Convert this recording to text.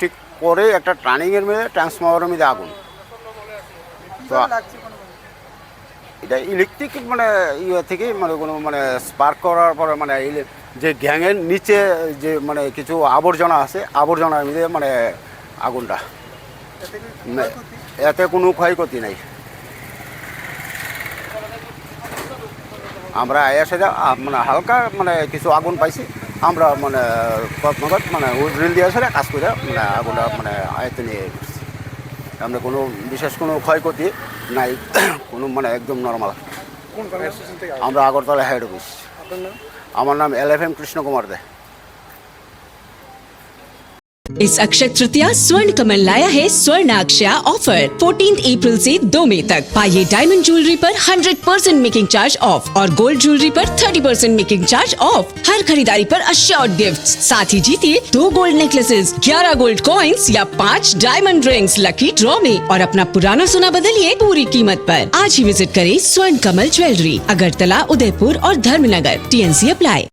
ঠিক করে একটা টার্নিংয়ের মধ্যে ট্রান্সফরমারের মধ্যে আগুন। তো এটা ইলেকট্রিক মানে ইয়ে থেকে মানে কোনো মানে স্পার্ক করার পরে মানে যে গ্যাংয়ের নিচে যে মানে কিছু আবর্জনা আছে, আবর্জনার মধ্যে মানে আগুনটা, এতে কোনো ক্ষয়ক্ষতি নাই। আমরা এসে মানে হালকা মানে কিছু আগুন পাইছি, আমরা মানে তৎনগত মানে ড্রিল দিয়ে এসে কাজ করে মানে আগুনটা মানে আয়ত্তে নিয়ে গেছি। আমরা কোনো বিশেষ কোনো ক্ষয়ক্ষতি নাই, কোনো মানে একদম নর্মাল। আমরা আগরতলা হেড অফিস। আমার নাম LFM कृष्ण कुमार दे। इस अक्षय तृतीया स्वर्ण कमल लाया है स्वर्णाक्षया ऑफर 14 अप्रैल से 2 मई तक। पाइए डायमंड ज्वेलरी पर 100% मेकिंग चार्ज ऑफ और गोल्ड ज्वेलरी पर 30% मेकिंग चार्ज ऑफ। हर खरीदारी पर अश्योर्ड गिफ्ट, साथ ही जीतिए 2 गोल्ड नेकलेसेस, 11 गोल्ड कॉइन्स या 5 डायमंड रिंग्स लकी ड्रॉ में और अपना पुराना सोना बदलिए पूरी कीमत पर। आज ही विजिट करें स्वर्ण कमल ज्वेलरी, अगरतला, उदयपुर और धर्मनगर। TNC apply.